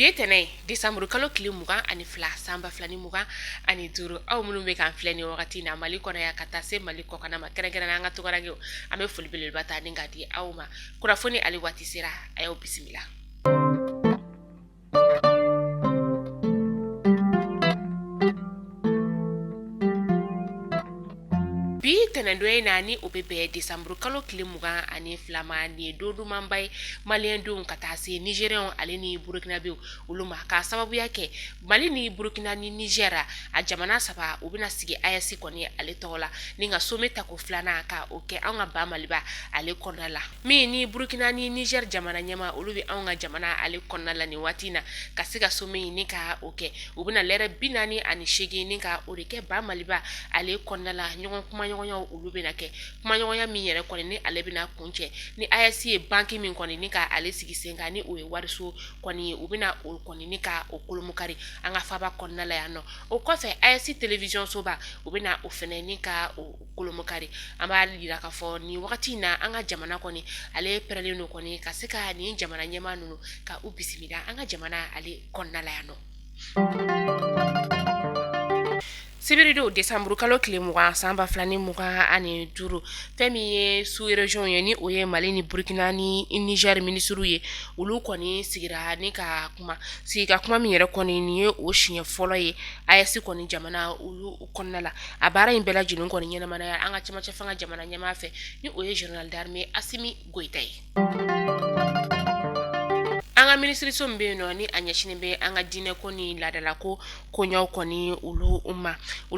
Bietene December kalo kile mugan ani fila samba filani mugan ani duru aw minnu be kan filɛ ni wagati na Mali kɔnɔ ya ka taa se Mali kɔ kana ma kɛrɛnkɛrɛn an ka tɔgɔrage an be foli belebeleba ta ni ka di aw ma kunnafoni ali waati sera ayo bisimila. Bi tɛnɛndoye naani o be bɛɛ December kalo kile mugan ani filama ni don duman ba ye maliyɛndenw ka taa se Nigériens ale ni Burukinabew olu ma ka sababuya kɛ Mali ni Burukina ni Niger a jamana saba u bɛna sigi AES kɔni ale tɔgɔ la ni ka sommet tako filanan ka o kɛ anw ka ba Maliba ale kɔnɔna la min ni Burukina ni Niger jamana ɲɛma olu bɛ anw ka jamana ale kɔnɔna la ni waati na ka se ka sommet ni ka o kɛ u bɛna lɛrɛ 48 ni ka o de kɛ ba Maliba ale kɔnɔna la ɲɔgɔn kuma ɲɔgɔnya olu bɛna kɛ kuma ɲɔgɔnya min yɛrɛ kɔni ni ale bɛna kuncɛ ni AES ye banque min kɔni ni ka ale sigi sen kan ni o ye wariso kɔni u bɛna o kɔni ni ka o kolomukari an ka faba kɔnɔna la yan nɔ o kɔfɛ AES télévision soba u bɛna o fɛnɛ ni ka o kolomukari an b'a yira ka fɔ ni wagati na an ka jamana kɔni ale pɛrɛlen no kɔni ka se ka ni jamana ɲɛma ninnu ka u bisimila an ka jamana ale kɔnɔna la yan nɔ. Sibirido December kalo kile mugan samba filani mugan ani duru fɛn min ye sous région ye ni o ye Mali ni Burkina ni Niger ministre ye olu kɔni sigira ni ka kuma min yɛrɛ kɔni ni ye o siɲɛ fɔlɔ ye AES kɔni jamana olu kɔnɔna la a baara in bɛɛ lajɛlen kɔni ɲɛnamaya an ka cɛmancɛ fanga jamana ɲɛmaa fɛ ni o ye général d'armée Assimi Goïta ye. An ka ministre min bɛ yen nɔ ni a ɲɛsinen bɛ an ka diinɛ ko ni laadala ko koɲaw kɔni olu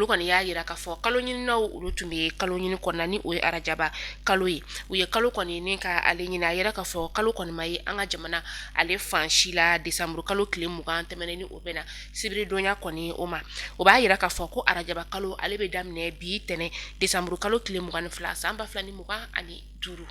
kɔni y'a yira k'a fɔ kalo ɲininaw olu tun bɛ kalo ɲini kɔnɔna ni o ye arajaba kalo ye u ye kalo kɔni ni ka ale ɲini a yira k'a fɔ kalo kɔni ma ye an ka jamana ale fan si la December kalo kile mugan tɛmɛnen ni o bɛna sibiridonya kɔni o ma o b'a yira k'a fɔ ko arajaba kalo ale bɛ daminɛ bi tɛnɛ December kalo kile mugan ni fila san 2025.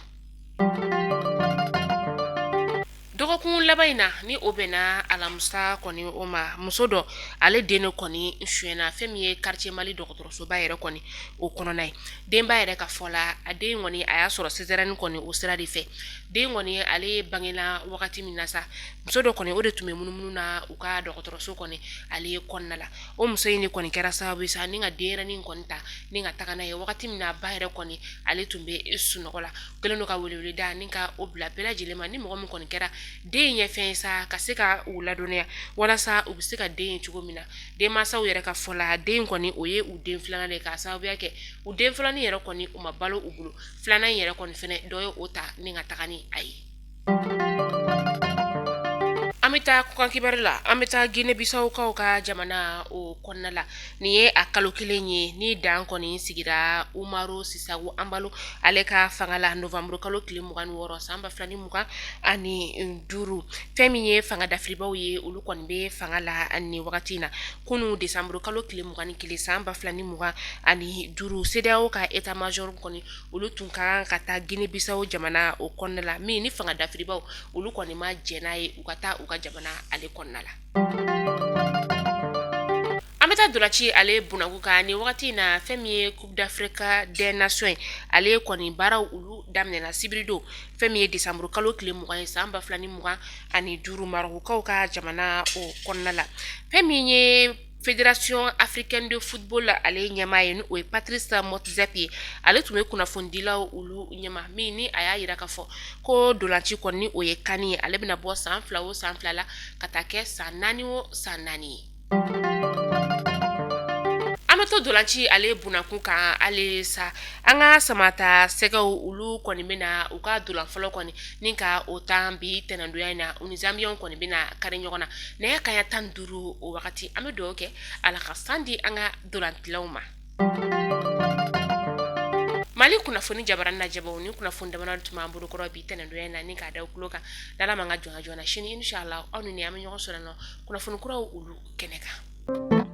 Dɔgɔkun laban in na ni o bɛna alamusa kɔni o ma muso dɔ ale den kɔni suyɛna fɛn min ye quartier Mali dɔgɔtɔrɔsoba yɛrɛ kɔni o kɔnɔna ye denba yɛrɛ ka fɔ la a den kɔni a y'a sɔrɔ césarienne kɔni o sira de fɛ den kɔni ale bangena wagati min na sa muso dɔ kɔni o de tun bɛ munumunu na u ka dɔgɔtɔrɔso kɔni ale kɔnɔna la o muso in de kɔni kɛra sababu sa ni ka denyɛrɛnin kɔni ta ni ka taga n'a ye wagati min na ba yɛrɛ kɔni ale tun bɛ sunɔgɔ la kelen do ka weleweleda ni ka o bila bɛɛ lajɛlen ma ni mɔgɔ min kɔni kɛra den ɲɛ fɛn sa ka se ka u ladɔnniya walasa u bɛ se ka den cogo min na denmansaw yɛrɛ ka fɔ la den kɔni o ye u den filanan de ka sababuya kɛ u den filanin yɛrɛ kɔni u ma balo u bolo filanan yɛrɛ kɔni fɛnɛ dɔ ye o ta ni ka taga ni a ye. An bɛ taa kukan kibaru la an bɛ taa Guinée Bissau kaw ka jamana o kɔnɔna la nin ye a kalo kelen ye ni dan kɔni sigira Umaru Sisago Ambalo ale ka fanga la Novembre kalo kile 26 san 2025 fɛn min ye fanga dafiribaw ye olu kɔni bɛ fanga la ni wagati na kunu Decembre kalo kile 21 san 2025 CEDEAO ka état major kɔni olu tun kan ka taa Guinée Bissau jamana o kɔnɔna la min ni fanga dafiribaw olu kɔni ma jɛ n'a ye u ka taa u ka jamana ale kɔnɔna la. An bɛ taa dolaci ale bunaku kan ni wagati na fɛn min ye Coupe d'Afrique des Nations ale kɔni baaraw olu daminɛna sibirido fɛn min ye December kalo kile 20 ye san 2025 Marocains ka jamana o kɔnɔna la fɛn min ye Fédération africaine de football ale ɲɛmaa ye ni o ye Patrice Motsepe ale tun bɛ kunnafonidilaw olu ɲɛma min ni a y'a yira k'a fɔ ko dolanci kɔni ni o ye kani ye ale bɛna bɔ san 2 o san 2 la ka taa kɛ san 4 o san 4 ye. An bɛ to dolanci ale bunakun kan ale sa an ka samata sɛgɛw olu kɔni bɛna u ka dolan fɔlɔ kɔni ni ka o tan bi tɛnɛndonya in na u ni Zambiens kɔni bɛna kari ɲɔgɔn na nɛgɛ kanɲɛ 15 o wagati an bɛ dugawu kɛ ala ka san di an ka dolantilaw ma. Mali kunnafoni jabaran na jabaw ni kunnafoni damana tun b'an bolo kɔrɔ bi tɛnɛndonya in na ni k'a da kulo kan n'Ala ma an ka jɔnya joona sini inshallah aw ni an bɛ ɲɔgɔn sɔrɔ kunnafoni kuraw olu kɛnɛ kan.